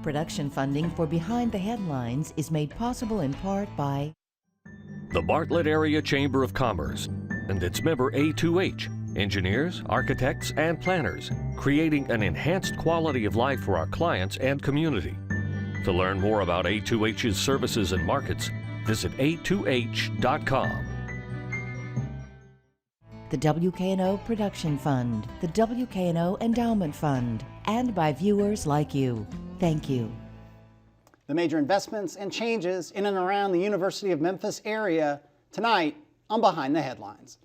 Production funding for Behind the Headlines is made possible in part by the Bartlett Area Chamber of Commerce and its member A2H, engineers, architects, and planners, creating an enhanced quality of life for our clients and community. To learn more about A2H's services and markets, visit a2h.com. the WKNO Production Fund, the WKNO Endowment Fund, and by viewers like you. Thank you. The major investments and changes in and around the University of Memphis area tonight on Behind the Headlines.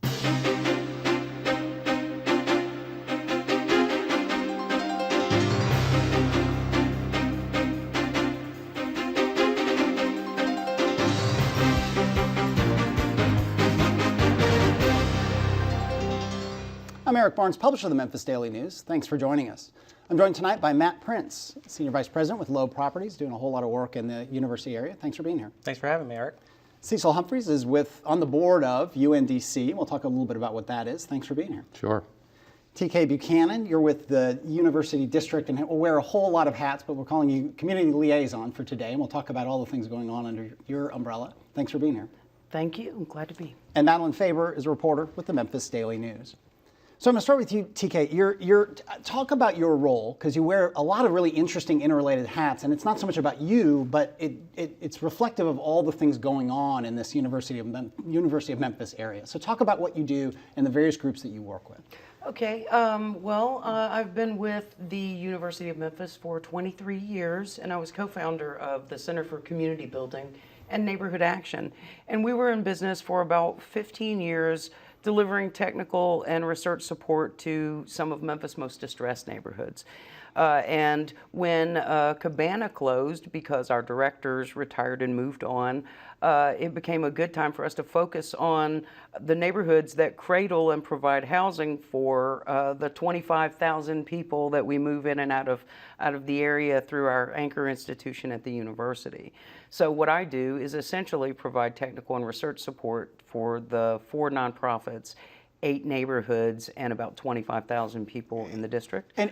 I'm Eric Barnes, publisher of the Memphis Daily News. Thanks for joining us. I'm joined tonight by Matt Prince, Senior Vice President with Loeb Properties, doing a whole lot of work in the university area. Thanks for being here. Thanks for having me, Eric. Cecil Humphreys is on the board of UNDC. We'll talk a little bit about what that is. Thanks for being here. Sure. TK Buchanan, you're with the University District and will wear a whole lot of hats, but we're calling you Community Liaison for today, and we'll talk about all the things going on under your umbrella. Thanks for being here. Thank you. I'm glad to be. And Madeline Faber is a reporter with the Memphis Daily News. So I'm going to start with you, TK. Talk about your role, because you wear a lot of really interesting interrelated hats, and it's not so much about you, but it's reflective of all the things going on in this University of Memphis area. So talk about what you do and the various groups that you work with. Okay. I've been with the University of Memphis for 23 years, and I was co-founder of the Center for Community Building and Neighborhood Action. And we were in business for about 15 years, delivering technical and research support to some of Memphis' most distressed neighborhoods. And when Cabana closed because our directors retired and moved on, it became a good time for us to focus on the neighborhoods that cradle and provide housing for the 25,000 people that we move in and out of the area through our anchor institution at the university. So what I do is essentially provide technical and research support for the 4 nonprofits, 8 neighborhoods, and about 25,000 people in the district. And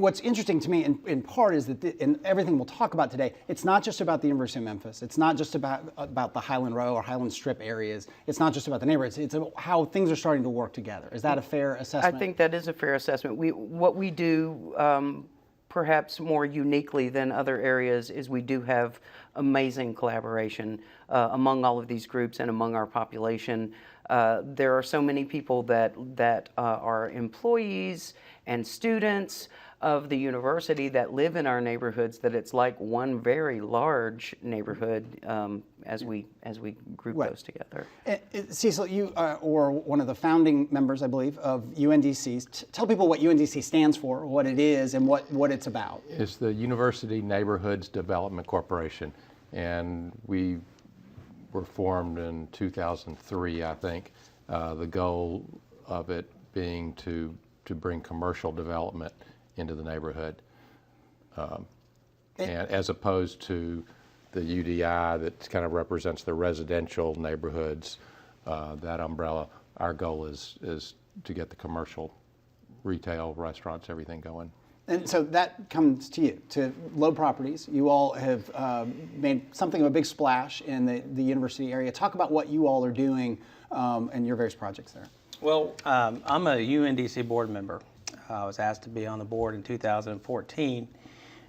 what's interesting to me in part is that in everything we'll talk about today, it's not just about the University of Memphis. It's not just about the Highland Row or Highland Strip areas. It's not just about the neighborhoods. It's about how things are starting to work together. Is that a fair assessment? I think that is a fair assessment. What we do perhaps more uniquely than other areas is we do have amazing collaboration among all of these groups and among our population. There are so many people that are employees and students of the university that live in our neighborhoods that it's like one very large neighborhood as we group those together. Cecil, you were one of the founding members, I believe, of UNDC. Tell people what UNDC stands for, what it is, and what it's about. It's the University Neighborhoods Development Corporation, and we were formed in 2003, I think. The goal of it being to bring commercial development into the neighborhood, and as opposed to the UDI that kind of represents the residential neighborhoods, that umbrella. Our goal is to get the commercial, retail, restaurants, everything going. And so that comes to you, to Loeb Properties. You all have made something of a big splash in the university area. Talk about what you all are doing and your various projects there. Well, I'm a UNDC board member. I was asked to be on the board in 2014.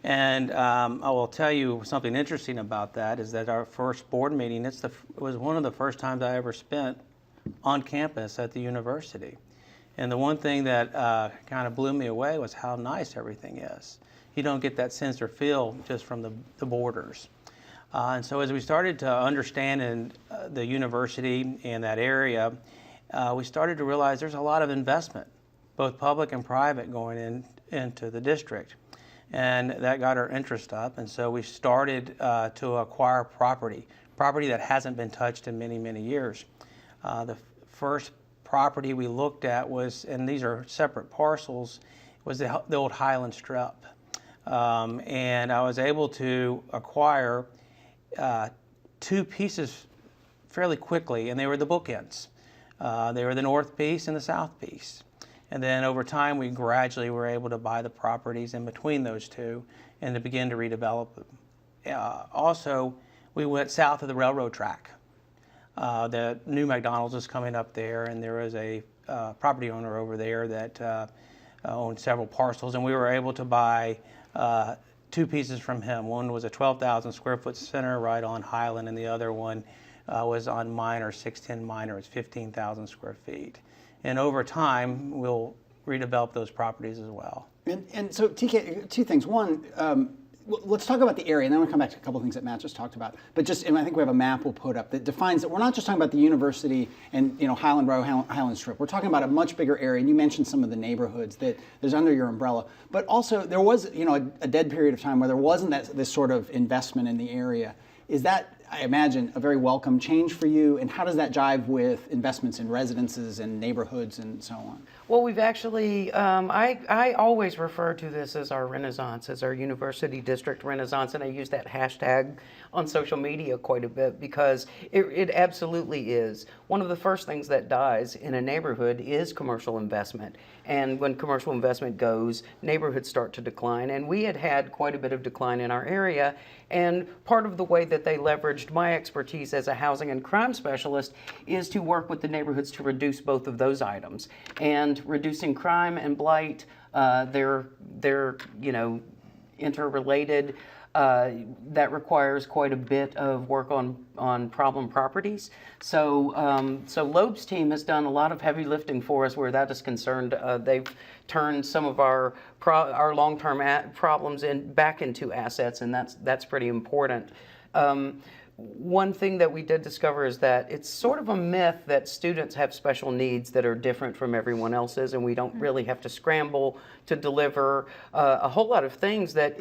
And I will tell you something interesting about that is that our first board meeting, it was one of the first times I ever spent on campus at the university. And the one thing that kind of blew me away was how nice everything is. You don't get that sense or feel just from the borders. And so as we started to understand the university in that area, we started to realize there's a lot of investment, both public and private, going into the district. And that got our interest up, and so we started to acquire property that hasn't been touched in many, many years. The first property we looked at was, and these are separate parcels, was the old Highland Strip. And I was able to acquire 2 pieces fairly quickly, and they were the bookends. They were the north piece and the south piece. And then over time, we gradually were able to buy the properties in between those two and to begin to redevelop them. Also, we went south of the railroad track. The new McDonald's is coming up there, and there is a property owner over there that owned several parcels, and we were able to buy 2 pieces from him. One was a 12,000 square foot center right on Highland, and the other one was on Minor, 610 Minor. It's 15,000 square feet. And over time, we'll redevelop those properties as well. And so, TK, 2 things. One, let's talk about the area, and then we'll come back to a couple of things that Matt just talked about. But and I think we have a map we'll put up that defines that we're not just talking about the university and Highland Row, Highland Strip. We're talking about a much bigger area, and you mentioned some of the neighborhoods that there's under your umbrella. But also, there was a dead period of time where there wasn't this sort of investment in the area. Is that, I imagine, a very welcome change for you? And how does that jive with investments in residences and neighborhoods and so on? Well, we've actually, I always refer to this as our Renaissance, as our University District Renaissance, and I use that hashtag on social media quite a bit because it absolutely is. One of the first things that dies in a neighborhood is commercial investment. And when commercial investment goes, neighborhoods start to decline. And we had quite a bit of decline in our area. And part of the way that they leveraged my expertise as a housing and crime specialist is to work with the neighborhoods to reduce both of those items. And reducing crime and blight, they're interrelated. That requires quite a bit of work on problem properties. So Loeb's team has done a lot of heavy lifting for us where that is concerned. They've turned some of our long-term problems back into assets, and that's pretty important. One thing that we did discover is that it's sort of a myth that students have special needs that are different from everyone else's, and we don't really have to scramble to deliver a whole lot of things that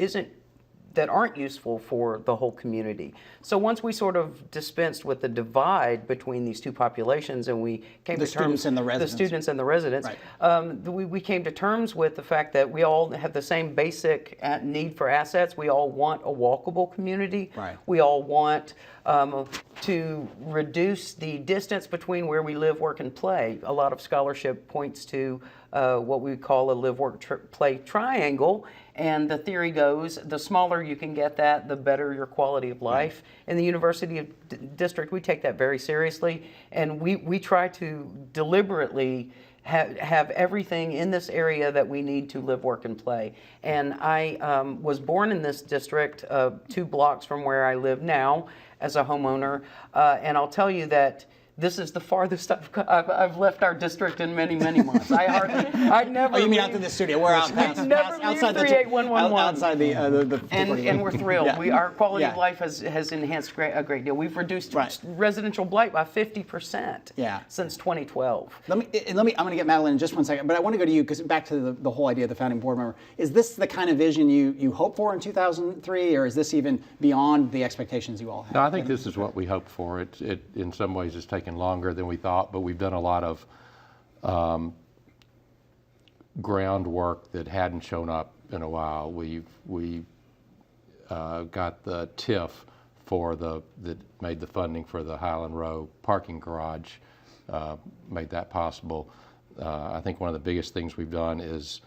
aren't useful for the whole community. So once we sort of dispensed with the divide between these two populations and we came to terms... The students and the residents. The students and the residents. Right. We came to terms with the fact that we all have the same basic need for assets. We all want a walkable community. Right. We all want to reduce the distance between where we live, work, and play. A lot of scholarship points to what we call a live-work-play triangle. And the theory goes, the smaller you can get that, the better your quality of life. In the University District, we take that very seriously. And we try to deliberately have everything in this area that we need to live, work, and play. And I was born in this district 2 blocks from where I live now as a homeowner. And I'll tell you that this is the farthest I've left our district in many, many months. I'd never. Oh, you mean out to the studio? We're out past, outside the 38111. Outside the and we're thrilled. Yeah. Our quality of life has enhanced a great deal. We've reduced residential blight by 50% since 2012. Let me. I'm going to get Madeline in just one second, but I want to go to you because back to the whole idea of the founding board member. Is this the kind of vision you hope for in 2003, or is this even beyond the expectations you all had? No, I think this is what we hoped for. It in some ways has taken longer than we thought, but we've done a lot of groundwork that hadn't shown up in a while. We got the TIF that made the funding for the Highland Row parking garage, made that possible. I think one of the biggest things we've done is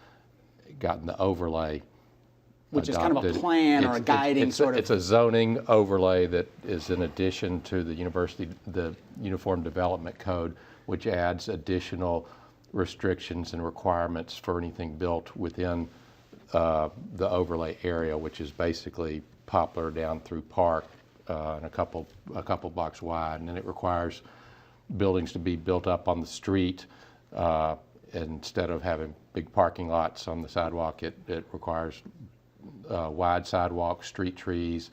gotten the overlay which adopted. is kind of a plan or a guiding sort of. It's a zoning overlay that is in addition to the Uniform Development Code, which adds additional restrictions and requirements for anything built within the overlay area, which is basically Poplar down through Park and a couple blocks wide, and then it requires buildings to be built up on the street. Instead of having big parking lots on the sidewalk, it requires wide sidewalks, street trees,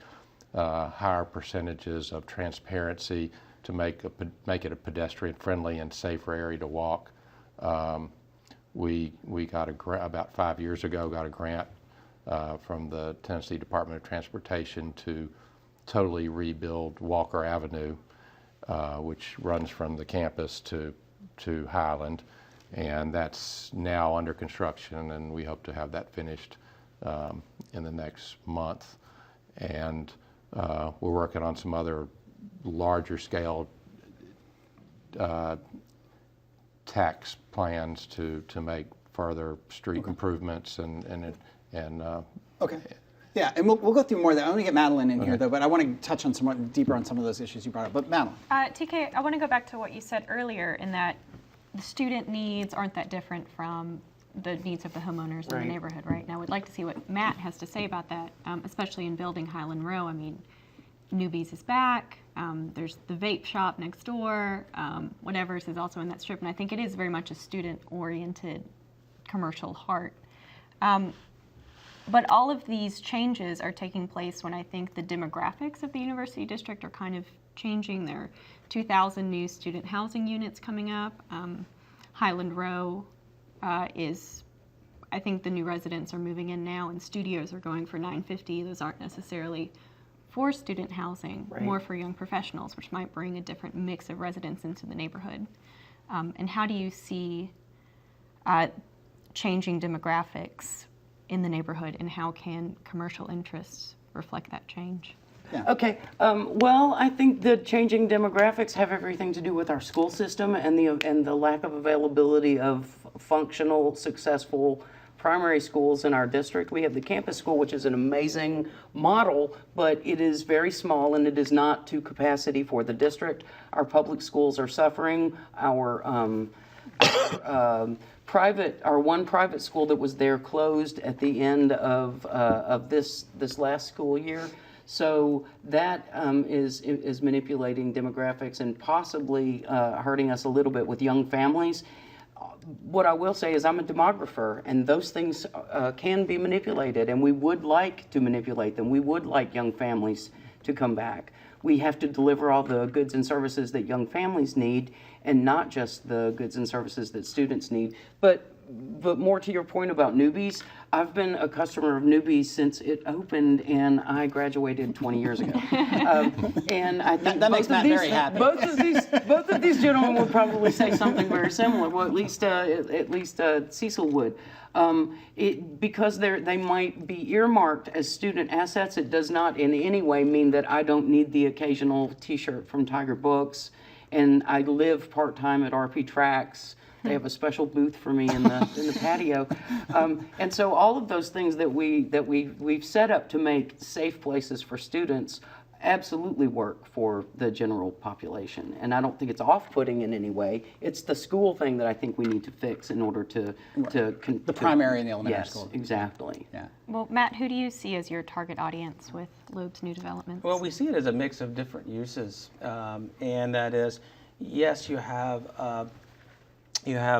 higher percentages of transparency to make it a pedestrian-friendly and safer area to walk. We got about 5 years ago, got a grant from the Tennessee Department of Transportation to totally rebuild Walker Avenue, which runs from the campus to Highland, and that's now under construction, and we hope to have that finished in the next month. And we're working on some other larger scale tax plans to make further street improvements and Okay. Yeah, and we'll go through more of that. I want to get Madeline in here, though, but I want to touch on deeper on some of those issues you brought up. But Madeline. TK, I want to go back to what you said earlier in that the student needs aren't that different from the needs of the homeowners in the neighborhood, right? Now, I would like to see what Matt has to say about that, especially in building Highland Row. I mean, Newbies is back. There's the vape shop next door. Whatever's is also in that strip, and I think it is very much a student-oriented commercial heart. But all of these changes are taking place when I think the demographics of the University District are kind of changing. There are 2,000 new student housing units coming up. Highland Row is, I think the new residents are moving in now, and studios are going for $950. Those aren't necessarily for student housing, more for young professionals, which might bring a different mix of residents into the neighborhood. And how do you see changing demographics in the neighborhood, and how can commercial interests reflect that change? Okay, well, I think the changing demographics have everything to do with our school system and the lack of availability of functional, successful primary schools in our district. We have the campus school, which is an amazing model, but it is very small and it is not to capacity for the district. Our public schools are suffering. Our one private school that was there closed at the end of this last school year. So that is manipulating demographics and possibly hurting us a little bit with young families. What I will say is I'm a demographer, and those things can be manipulated, and we would like to manipulate them. We would like young families to come back. We have to deliver all the goods and services that young families need, and not just the goods and services that students need. But more to your point about Newbies, I've been a customer of Newbies since it opened, and I graduated 20 years ago. And I think that makes Matt very happy. Both of these gentlemen would probably say something very similar. Well, at least Cecil would. Because they might be earmarked as student assets, it does not in any way mean that I don't need the occasional T-shirt from Tiger Books, and I live part-time at RP Tracks. They have a special booth for me in the patio, and so all of those things that we've set up to make safe places for students absolutely work for the general population. And I don't think it's off-putting in any way. It's the school thing that I think we need to fix in order to the primary and the elementary school. Yes, exactly. Yeah. Well, Matt, who do you see as your target audience with Loeb's new developments? Well, we see it as a mix of different uses, and that is, yes, you have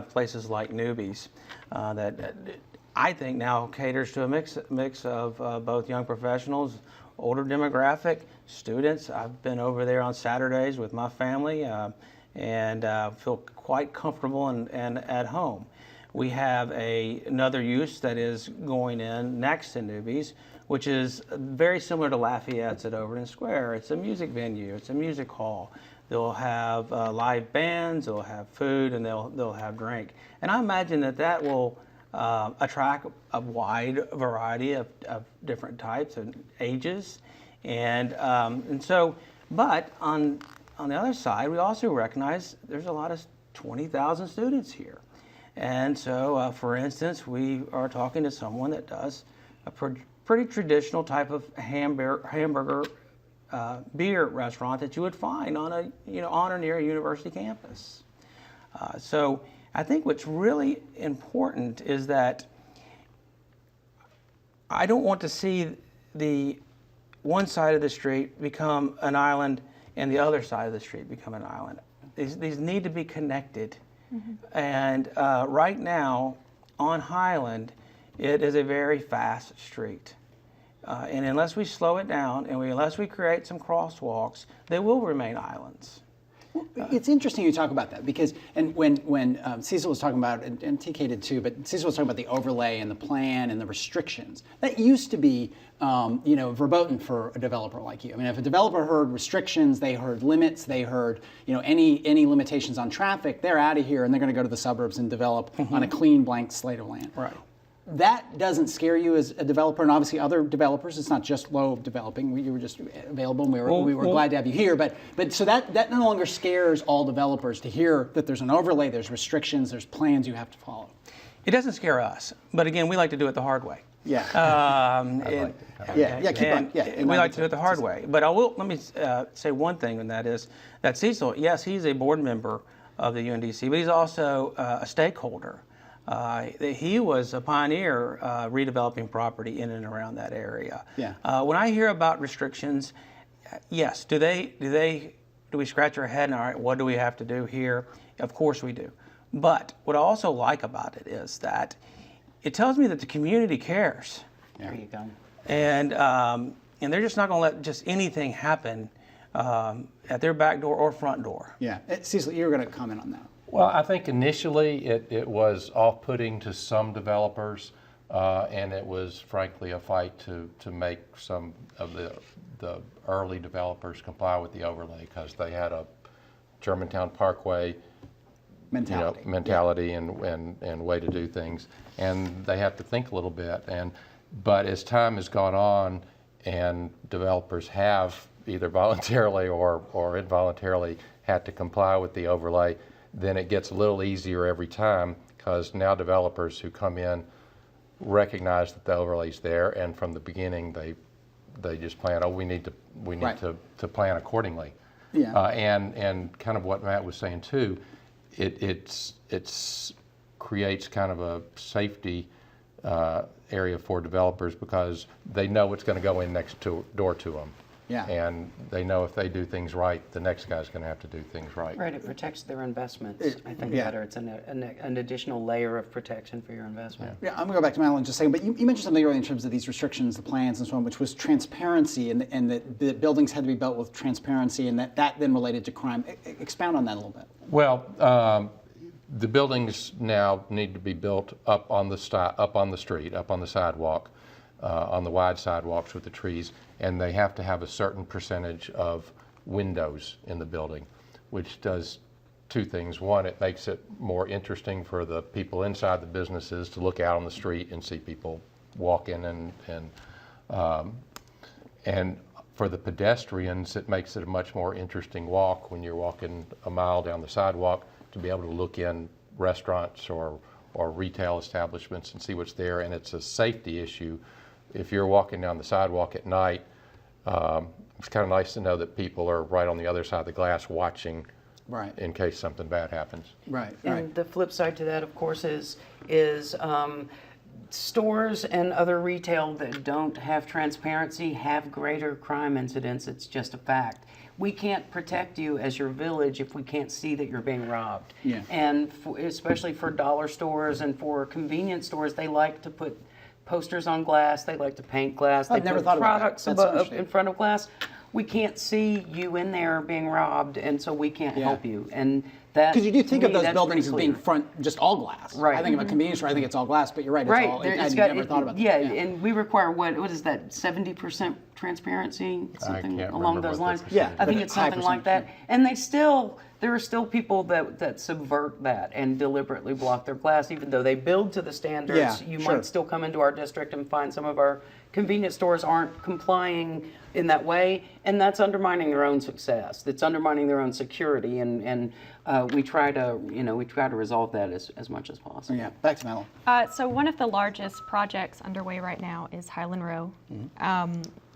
places like Newbies that I think now caters to a mix of both young professionals, older demographic, students. I've been over there on Saturdays with my family and feel quite comfortable and at home. We have another use that is going in next to Newbies, which is very similar to Lafayette's at Overton Square. It's a music venue, it's a music hall. They'll have live bands, they'll have food, and they'll have drink. And I imagine that will attract a wide variety of different types and ages. And so, but on the other side, we also recognize there's a lot of 20,000 students here. And so, for instance, we are talking to someone that does a pretty traditional type of hamburger beer restaurant that you would find on on or near a university campus. So I think what's really important is that I don't want to see the one side of the street become an island and the other side of the street become an island. These need to be connected. Mm-hmm. And right now on Highland, it is a very fast street. And unless we slow it down and unless we create some crosswalks, they will remain islands. It's interesting you talk about that because, and when Cecil was talking about, and TK did too, but Cecil was talking about the overlay and the plan and the restrictions. That used to be, verboten for a developer like you. I mean, if a developer heard restrictions, they heard limits, they heard, any limitations on traffic, they're out of here and they're going to go to the suburbs and develop on a clean blank slate of land. Right. That doesn't scare you as a developer, and obviously other developers. It's not just Loeb developing. You were just available, and we were glad to have you here. But so that no longer scares all developers to hear that there's an overlay, there's restrictions, there's plans you have to follow. It doesn't scare us, but again, we like to do it the hard way. Yeah. Yeah, keep on. and Yeah, we like to do it the hard way. But let me say one thing, and that is that Cecil, yes, he's a board member of the UNDC, but he's also a stakeholder. He was a pioneer redeveloping property in and around that area. Yeah. When I hear about restrictions, yes, do we scratch our head and, all right, what do we have to do here? Of course we do. But what I also like about it is that it tells me that the community cares. There you go. And they're just not going to let just anything happen at their back door or front door. Yeah. Cecil, you were going to comment on that. Well, I think initially it was off-putting to some developers, and it was frankly a fight to make some of the early developers comply with the overlay, because they had a Germantown Parkway mentality and way to do things, and they have to think a little bit. But as time has gone on, and developers have either voluntarily or involuntarily had to comply with the overlay, then it gets a little easier every time, because now developers who come in recognize that the overlay's there, and from the beginning they just plan, we need to plan accordingly. Yeah. And kind of what Matt was saying too, it creates kind of a safety area for developers, because they know what's going to go in next door to them. Yeah. And they know if they do things right, the next guy's going to have to do things right. Right, it protects their investments, I think, yeah. better. It's an additional layer of protection for your investment. Yeah, I'm going to go back to Madeline just a second, but you mentioned something earlier in terms of these restrictions, the plans and so on, which was transparency, and that the buildings had to be built with transparency, and that then related to crime. Expound on that a little bit. Well, the buildings now need to be built up on the street, up on the sidewalk, on the wide sidewalks with the trees, and they have to have a certain percentage of windows in the building, which does two things. One, it makes it more interesting for the people inside the businesses to look out on the street and see people walking, and for the pedestrians, it makes it a much more interesting walk when you're walking a mile down the sidewalk, to be able to look in restaurants or retail establishments and see what's there. And it's a safety issue. If you're walking down the sidewalk at night, it's kind of nice to know that people are right on the other side of the glass watching, Right. in case something bad happens. Right. And the flip side to that, of course, is stores and other retail that don't have transparency have greater crime incidents. It's just a fact. We can't protect you as your village if we can't see that you're being robbed. Yeah. And especially for dollar stores and for convenience stores, they like to put posters on glass. They like to paint glass. I've they never put thought about that. products That's interesting. in front of glass. We can't see you in there being robbed, and so we can't help you. And that, Because you do think to of me, those that's buildings as pretty being clear. front, just all glass. Right. I think of a convenience store, I think it's all glass, but you're right. It's Right. all, It's I'd got- never thought about that. yeah, and we require what is that? 70% transparency, something can't along remember those what lines. the percentage I think is. it's High something like percentage, that. And there are still people that subvert that and deliberately block their glass, even though they build to the standards. Yeah, You sure. might still come into our district and find some of our convenience stores aren't complying in that way, and that's undermining their own success. It's undermining their own security, and we try to resolve that as much as possible. Yeah, back to Madeline. So one of the largest projects underway right now is Highland Row.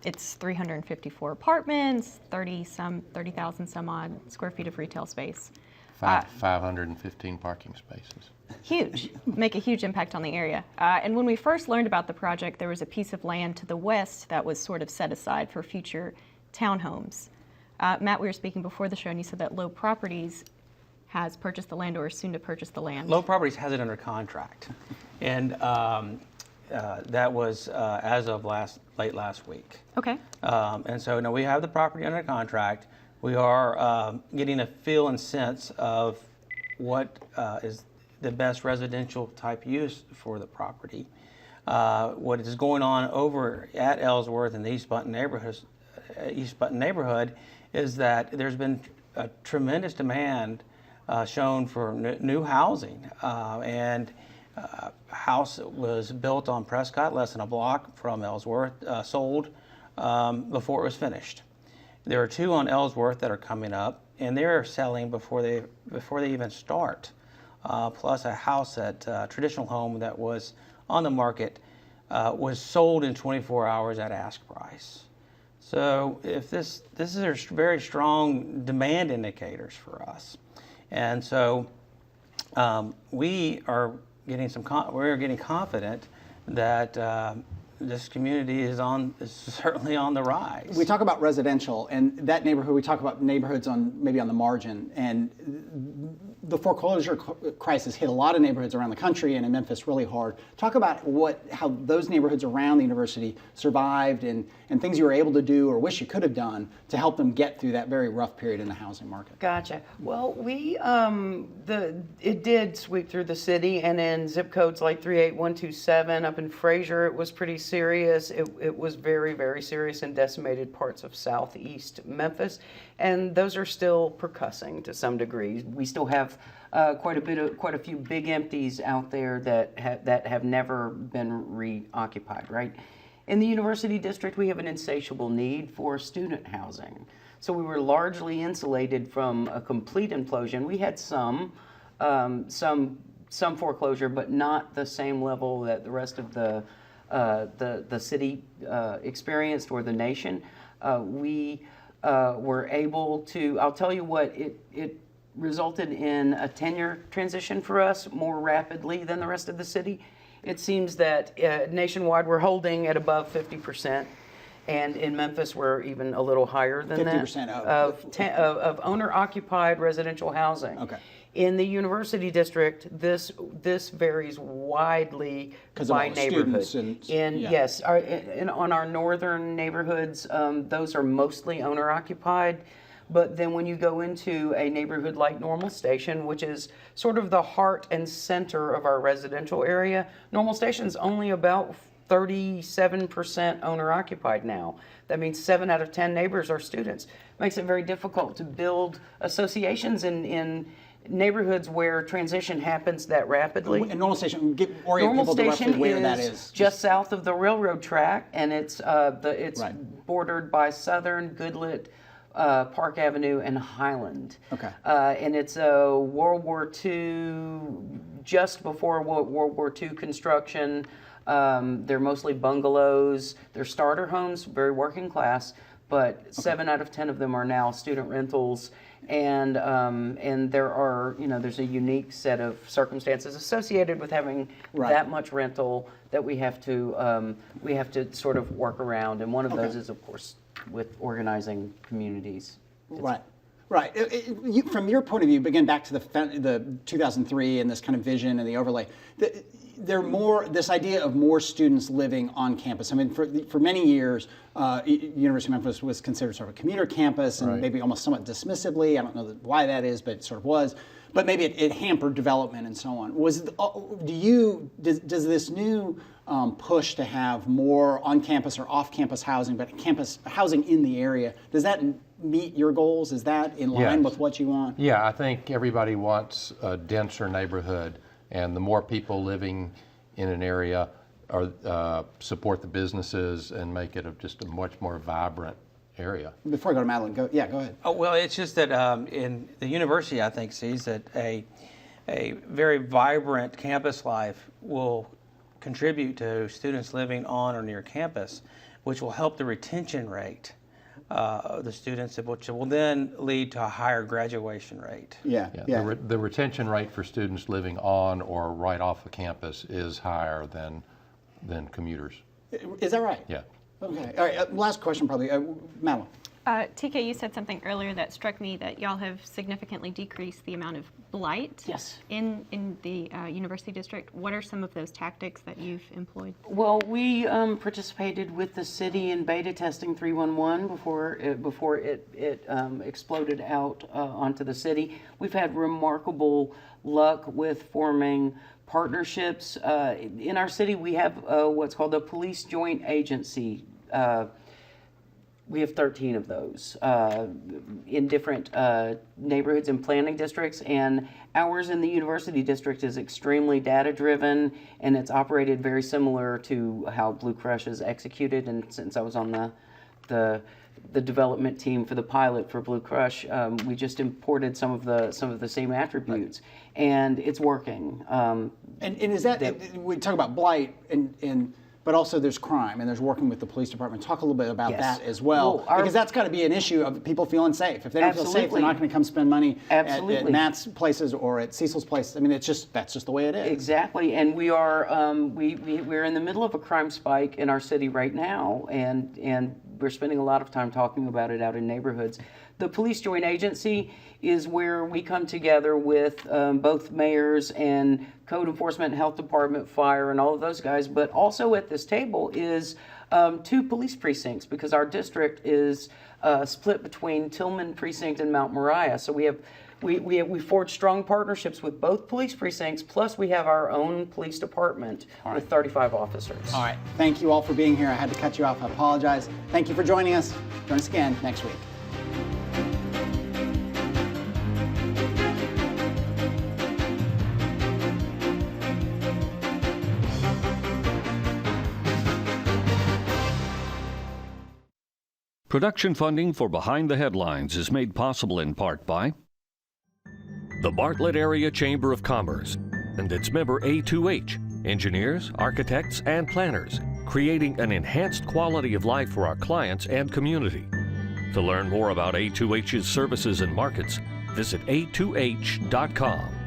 It's 354 apartments, 30,000 some odd square feet of retail space. 515 parking spaces. Huge, make a huge impact on the area. And when we first learned about the project, there was a piece of land to the west that was sort of set aside for future townhomes. Matt, we were speaking before the show, and you said that Low Properties has purchased the land or is soon to purchase the land. Low Properties has it under contract, and that was as of late last week. Okay. And so now we have the property under contract. We are getting a feel and sense of what is the best residential type use for the property. What is going on over at Ellsworth and the East Button neighborhood is that there's been a tremendous demand shown for new housing, and a house that was built on Prescott, less than a block from Ellsworth, sold before it was finished. There are two on Ellsworth that are coming up, and they're selling before they even start. Plus a house traditional home that was on the market was sold in 24 hours at ask price. So if this is very strong demand indicators for us, and so we are getting we're getting confident that this community is certainly on the rise. We talk about residential and that neighborhood. We talk about neighborhoods maybe on the margin, and the foreclosure crisis hit a lot of neighborhoods around the country and in Memphis really hard. Talk about how those neighborhoods around the university survived and things you were able to do or wish you could have done to help them get through that very rough period in the housing market. Gotcha. Well, it did sweep through the city, and in zip codes like 38127 up in Fraser, it was pretty serious. It was very, very serious and decimated parts of southeast Memphis, and those are still percussing to some degree. We still have quite a few big empties out there that have never been reoccupied, right? In the University District, we have an insatiable need for student housing. So we were largely insulated from a complete implosion. We had some foreclosure, but not the same level that the rest of the city experienced or the nation. We were able to, I'll tell you what, it resulted in a tenure transition for us more rapidly than the rest of the city. It seems that nationwide we're holding at above 50%, and in Memphis we're even a little higher than 50% that of owner-occupied residential housing. Okay. In the University District, this varies widely by neighborhood. Yes, on our northern neighborhoods, those are mostly owner-occupied. But then when you go into a neighborhood like Normal Station, which is sort of the heart and center of our residential area, Normal Station's only about 37% owner-occupied now. That means 7 out of 10 neighbors are students. Makes it very difficult to build associations in neighborhoods where transition happens that rapidly. And Normal Station, orient people to roughly where that is. Just south of the railroad track, and it's Right. bordered by Southern, Goodlet, Park Avenue, and Highland. Okay. And it's a World War II, just before World War II construction. They're mostly bungalows. They're starter homes, very working class, but 7 out of 10 of them are now student rentals. And there are, there's a unique set of circumstances associated with having that much rental that we have to sort of work around. And one of those is, of course, with organizing communities. Right. From your point of view, again, back to the 2003 and this kind of vision and the overlay, this idea of more students living on campus. I mean, for many years, University of Memphis was considered sort of a commuter campus, and maybe almost somewhat dismissively. I don't know why that is, but it sort of was. But maybe it hampered development and so on. Does this new push to have more on-campus or off-campus housing, but campus housing in the area, does that meet your goals? Is that in line with what you want? Yeah, I think everybody wants a denser neighborhood, and the more people living in an area support the businesses and make it just a much more vibrant area. Before I go to Madeline, go ahead. Oh, well, it's just that in the university, I think, sees that a very vibrant campus life will contribute to students living on or near campus, which will help the retention rate of the students, which will then lead to a higher graduation rate. Yeah. The retention rate for students living on or right off the campus is higher than commuters. Is that right? Yeah. Okay. All right. Last question, probably. Madeline. TK, you said something earlier that struck me, that y'all have significantly decreased the amount of blight in the University District. What are some of those tactics that you've employed? Well, we participated with the city in beta testing 311 before it exploded out onto the city. We've had remarkable luck with forming partnerships. In our city, we have what's called a police joint agency. We have 13 of those in different neighborhoods and planning districts, and ours in the University District is extremely data-driven, and it's operated very similar to how Blue Crush is executed. And since I was on the development team for the pilot for Blue Crush, we just imported some of the same attributes, and it's working. And is that we talk about blight and but also there's crime and there's working with the police department. Talk a little bit about Yes. that as well, Well, because that's got to be an issue of people feeling safe. If they don't feel safe, they're Absolutely. not going to come spend money at Absolutely. Matt's places or at Cecil's place. I mean, that's just the way it is. Exactly, and we are we're in the middle of a crime spike in our city right now, and we're spending a lot of time talking about it out in neighborhoods. The Police Joint Agency is where we come together with both mayors and code enforcement, health department, fire, and all of those guys. But also at this table is 2 police precincts, because our district is split between Tillman Precinct and Mount Moriah. So we forged strong partnerships with both police precincts, plus we have our own police department with 35 officers. All right. Thank you all for being here. I had to cut you off. I apologize. Thank you for joining us. Join us again next week. Production funding for Behind the Headlines is made possible in part by the Bartlett Area Chamber of Commerce and its member A2H, engineers, architects, and planners, creating an enhanced quality of life for our clients and community. To learn more about A2H's services and markets, visit a2h.com.